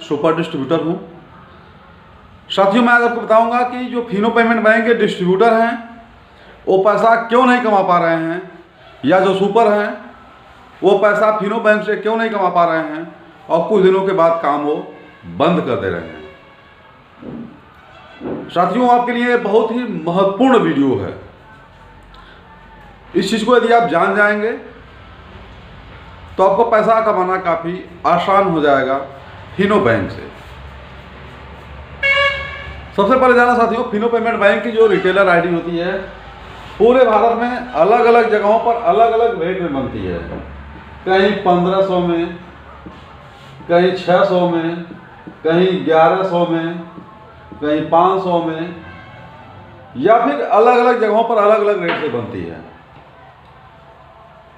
Super distributor हूँ। साथियों, मैं आपको बताऊंगा कि जो फिनो पेमेंट बैंक के डिस्ट्रीब्यूटर हैं वो पैसा क्यों नहीं कमा पा रहे हैं, या जो सुपर हैं वो पैसा फिनो बैंक से क्यों नहीं कमा पा रहे हैं और कुछ दिनों के बाद काम वो बंद कर दे रहे हैं। साथियों, आपके लिए बहुत ही महत्वपूर्ण वीडियो है। इस चीज़ को यदि आप जान जाएंगे तो आपको पैसा कमाना काफ़ी आसान हो जाएगा फिनो बैंक से। सबसे पहले जाना साथियों, फिनो पेमेंट बैंक की जो रिटेलर आईडी होती है पूरे भारत में अलग अलग जगहों पर अलग अलग रेट में बनती है। कहीं 1500 में, कहीं 600 में, कहीं 1100 में, कहीं 500 में, या फिर अलग अलग जगहों पर अलग अलग रेट से बनती है।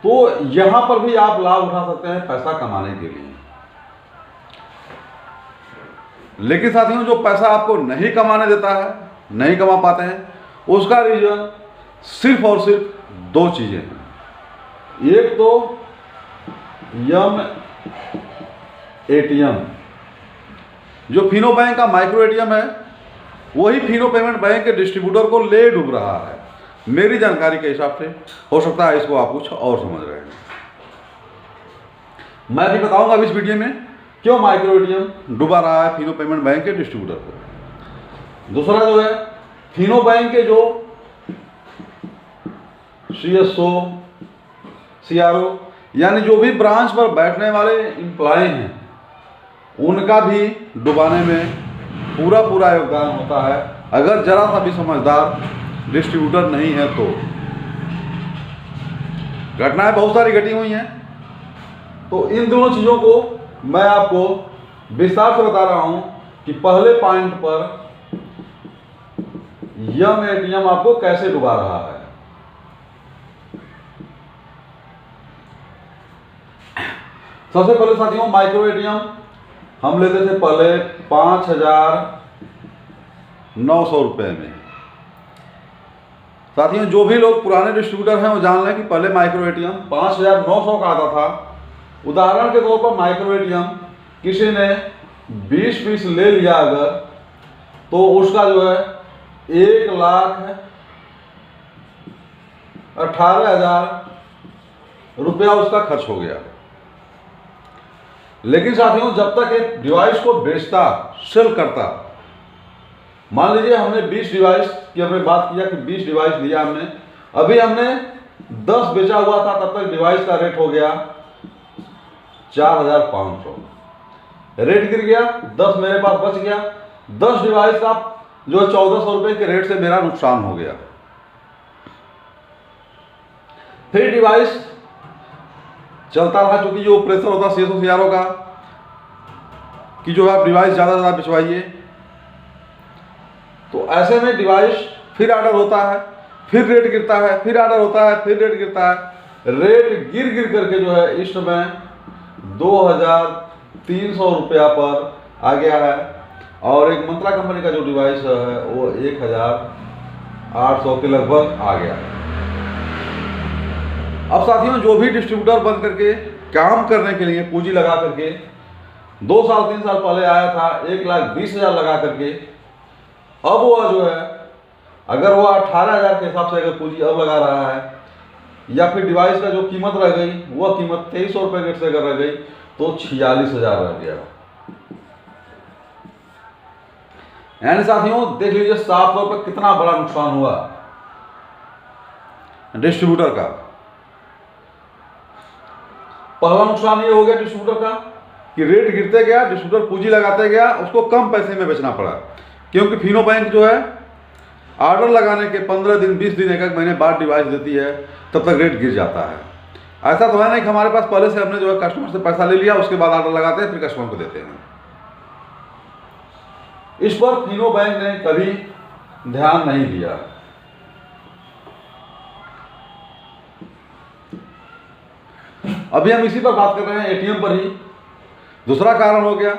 तो यहां पर भी आप लाभ उठा सकते हैं पैसा कमाने के लिए। लेकिन साथियों, जो पैसा आपको नहीं कमाने देता है, नहीं कमा पाते हैं, उसका रीजन सिर्फ और सिर्फ दो चीजें हैं। एक तो यम एटीएम, जो फिनो बैंक का माइक्रो एटीएम है, वही फिनो पेमेंट बैंक के डिस्ट्रीब्यूटर को ले डूब रहा है। मेरी जानकारी के हिसाब से, हो सकता है इसको आप कुछ और समझ रहे हैं। मैं भी बताऊंगा इस वीडियो में क्यों माइक्रो एटीएम डुबा रहा है फिनो पेमेंट बैंक के डिस्ट्रीब्यूटर को। दूसरा जो है, फिनो बैंक के जो सीएसओ, सीआरओ, यानी जो भी ब्रांच पर बैठने वाले एम्प्लॉय हैं, उनका भी डुबाने में पूरा पूरा योगदान होता है। अगर जरा सा भी समझदार डिस्ट्रीब्यूटर नहीं है तो। घटनाएं बहुत सारी घटी हुई हैं, तो इन दोनों चीज़ों को मैं आपको विस्तार से बता रहा हूं कि पहले पॉइंट पर यम एटीएम आपको कैसे डुबा रहा है। सबसे पहले साथियों, माइक्रो एटीएम हम लेते थे पहले 5,900 रुपये में। साथियों, जो भी लोग पुराने डिस्ट्रीब्यूटर हैं वो जान लें कि पहले माइक्रो एटीएम 5,900 का आता था। उदाहरण के तौर पर माइक्रो एटीएम किसी ने 20 पीस ले लिया अगर, तो उसका जो है 1,18,000 रुपया उसका खर्च हो गया। लेकिन साथियों, जब तक एक डिवाइस को बेचता, सेल करता, मान लीजिए हमने 20 डिवाइस की हमने बात किया कि 20 डिवाइस दिया हमने, अभी हमने 10 बेचा हुआ था, तब तक डिवाइस का रेट हो गया 4,500। रेट गिर गया, 10 मेरे पास बच गया, 10 डिवाइस का जो 1,400 रुपए के रेट से मेरा नुकसान हो गया। फिर डिवाइस चलता रहा, क्योंकि जो प्रेशर होता है सीएसओ सीआरओ का कि जो आप डिवाइस ज़्यादा से ज़्यादा बिछवाइए, तो ऐसे में डिवाइस फिर ऑर्डर होता है, फिर रेट गिरता है, फिर ऑर्डर होता है, फिर रेट गिरता है। रेट गिर गिर करके जो है इस समय 2,300 रुपया पर आ गया है। और एक मंत्रा कंपनी का जो डिवाइस है वो 1,800 के लगभग आ गया है। अब साथियों, जो भी डिस्ट्रीब्यूटर बन करके काम करने के लिए पूंजी लगा करके 2 साल 3 साल पहले आया था 1,20,000 लगा करके, अब वह जो है अगर वह 18,000 के हिसाब से अगर पूंजी अब लगा रहा है, या फिर डिवाइस का जो कीमत रह गई वह कीमत 2,300 रुपये रेट से अगर रह गई तो 46,000 रह गया। यानी साथियों, देख लीजिए साफ तौर पर कितना बड़ा नुकसान हुआ डिस्ट्रीब्यूटर का। पहला नुकसान ये हो गया डिस्ट्रीब्यूटर का कि रेट गिरते गया, डिस्ट्रीब्यूटर पूंजी लगाते गया, उसको कम पैसे में बेचना पड़ा, क्योंकि फिनो बैंक जो है ऑर्डर लगाने के 15 दिन 20 दिन 1 महीने बाद डिवाइस देती है, तब तक रेट गिर जाता है। ऐसा तो है नहीं कि हमारे पास पहले से हमने जो है कस्टमर से पैसा ले लिया, उसके बाद ऑर्डर लगाते हैं, फिर कस्टमर को देते हैं। इस पर फिनो बैंक ने कभी ध्यान नहीं दिया। अभी हम इसी पर बात कर रहे हैं, एटीएम पर ही। दूसरा कारण हो गया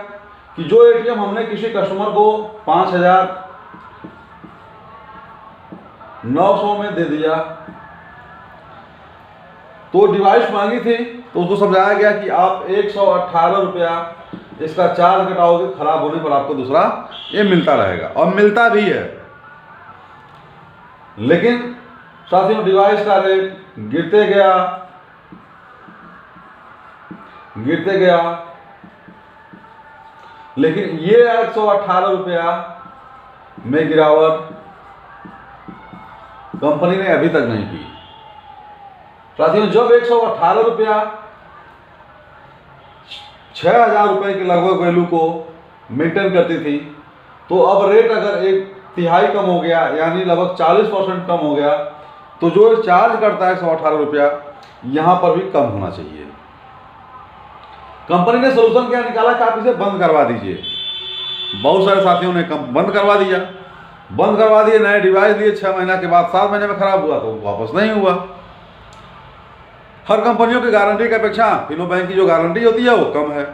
कि जो एटीएम हमने किसी कस्टमर को 5,900 में दे दिया, तो डिवाइस मांगी थी तो उसको समझाया गया कि आप 118 रुपया इसका चार्ज कटाओगे, खराब होने पर आपको दूसरा ये मिलता रहेगा और मिलता भी है। लेकिन साथियों डिवाइस का रेट गिरते गया, लेकिन ये 118 रुपया में गिरावट कंपनी ने अभी तक नहीं की। साथियों जब 118 रुपया 6000 रुपए के लगभग वैल्यू को मेंटेन करती थी, तो अब रेट अगर 1/3 कम हो गया, यानी लगभग 40% कम हो गया, तो जो चार्ज करता है 118 रुपया, यहां पर भी कम होना चाहिए। कंपनी ने सोल्यूशन क्या निकाला कि आप इसे बंद करवा दीजिए। बहुत सारे साथियों ने बंद करवा दिए, नए डिवाइस लिए, 6 महीना के बाद 7 महीने में खराब हुआ तो वापस नहीं हुआ। हर कंपनियों की गारंटी की अपेक्षा फिनो बैंक की जो गारंटी होती है वो कम है।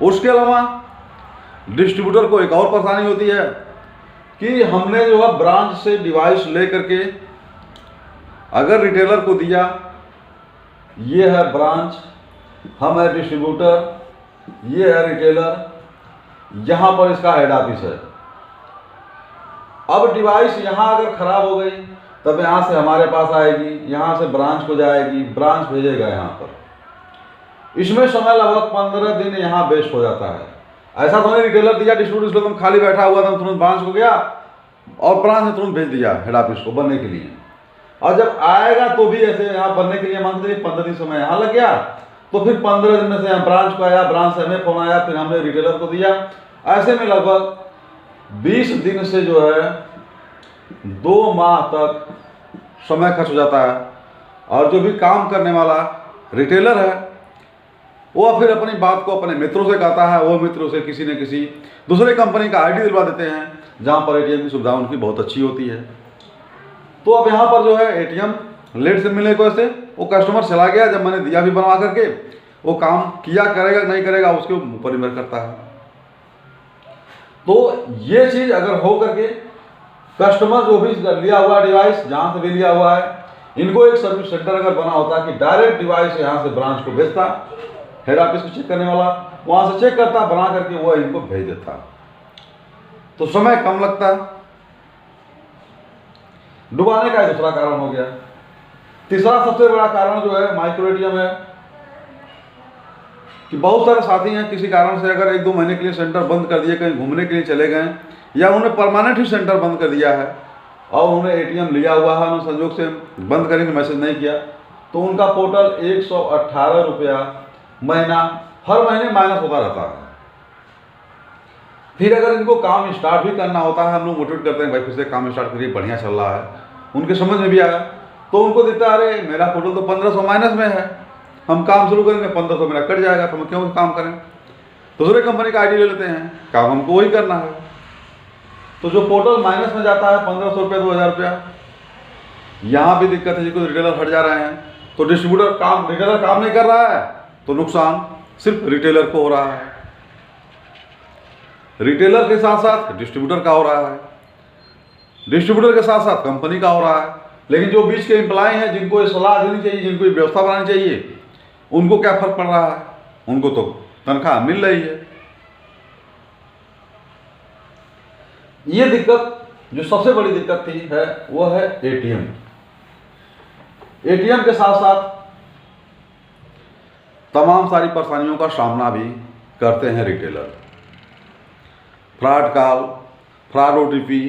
उसके अलावा डिस्ट्रीब्यूटर को एक और परेशानी होती है कि हमने जो है ब्रांच से डिवाइस ले करके अगर रिटेलर को दिया, ये है ब्रांच, हम है डिस्ट्रीब्यूटर, ये है रिटेलर, यहां पर इसका हेड ऑफिस है। अब डिवाइस यहां अगर खराब हो गई तब यहां से हमारे पास आएगी, यहां से ब्रांच को जाएगी, ब्रांच भेजेगा यहां पर। इसमें समय लगभग 15 दिन यहां वेस्ट हो जाता है। ऐसा तो नहीं रिटेलर दिया, डिस्ट्रीब्यूटर तुम खाली बैठा हुआ था, तुरंत ब्रांच को गया और ब्रांच ने तुरंत भेज दिया हेड ऑफिस को बनने के लिए। और जब आएगा तो भी ऐसे यहाँ बनने के लिए मान लीजिए 15 दिन समय यहाँ लग गया, तो फिर 15 दिन में से यहाँ ब्रांच को आया, ब्रांच से हमें फोन आया, फिर हमने रिटेलर को दिया। ऐसे में लगभग 20 दिन से जो है 2 माह तक समय खर्च हो जाता है। और जो भी काम करने वाला रिटेलर है वो फिर अपनी बात को अपने मित्रों से कहता है, वो मित्र उसे किसी न किसी दूसरे कंपनी का आईडी दिलवा देते हैं जहाँ पर एटीएम की सुविधा उनकी बहुत अच्छी होती है। तो अब यहाँ पर जो है एटीएम लेट से मिलने की वजह से वो कस्टमर चला गया, जब मैंने दिया भी बनवा करके, वो काम किया करेगा नहीं करेगा उसके ऊपर निर्भर करता है। तो ये चीज़ अगर हो करके कस्टमर जो भी लिया हुआ डिवाइस जहाँ से भी लिया हुआ है, इनको एक सर्विस सेंटर अगर बना होता कि डायरेक्ट डिवाइस यहाँ से ब्रांच को भेजता, हेड ऑफिस को चेक करने वाला वहाँ से चेक करता, बना करके वो इनको भेज देता, तो समय कम लगता। डुबाने का दूसरा कारण हो गया। तीसरा सबसे बड़ा कारण जो है माइक्रो एटीएम है कि बहुत सारे साथी हैं किसी कारण से अगर 1-2 महीने के लिए सेंटर बंद कर दिए, कहीं घूमने के लिए चले गए, या उन्होंने परमानेंट ही सेंटर बंद कर दिया है और उन्होंने एटीएम लिया हुआ है, उन्होंने संयोग से बंद करने का मैसेज नहीं किया, तो उनका टोटल 118 रुपया महीना हर महीने माइनस होता रहता है। फिर अगर इनको काम स्टार्ट भी करना होता है, हम लोग मोटिवेट करते हैं भाई फिर से काम स्टार्ट करिए, बढ़िया चल रहा है, उनके समझ में भी आया, तो उनको देता अरे मेरा टोटल तो 1500 माइनस में है, हम काम शुरू करेंगे 1500 मेरा कट जाएगा, तो हम क्यों काम करें, दूसरे कंपनी का आईडी ले लेते हैं, काम हमको वही करना है। तो जो टोटल माइनस में जाता है 1500 रुपया 2000 रुपया, यहाँ भी दिक्कत है। जिसको रिटेलर हट जा रहे हैं तो रिटेलर काम नहीं कर रहा है, तो नुकसान सिर्फ रिटेलर को हो रहा है, रिटेलर के साथ साथ डिस्ट्रीब्यूटर का हो रहा है, डिस्ट्रीब्यूटर के साथ साथ कंपनी का हो रहा है। लेकिन जो बीच के एम्प्लॉय हैं जिनको ये सलाह देनी चाहिए, जिनको ये व्यवस्था बनानी चाहिए, उनको क्या फर्क पड़ रहा है, उनको तो तनख्वाह मिल रही है। ये दिक्कत जो सबसे बड़ी दिक्कत थी है वो है एटीएम। एटीएम के साथ साथ तमाम सारी परेशानियों का सामना भी करते हैं retailer. Fraud call, fraud OTP,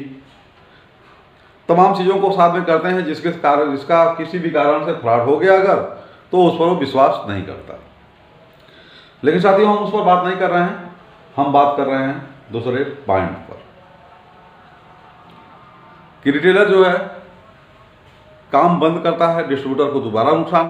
तमाम चीज़ों को साथ में करते हैं जिसका किसी भी कारण से फ्रॉड हो गया अगर, तो उस पर वो विश्वास नहीं करता। लेकिन साथियों हम उस पर बात नहीं कर रहे हैं, हम बात कर रहे हैं दूसरे पॉइंट पर कि रिटेलर जो है काम बंद करता है, डिस्ट्रीब्यूटर को दोबारा नुकसान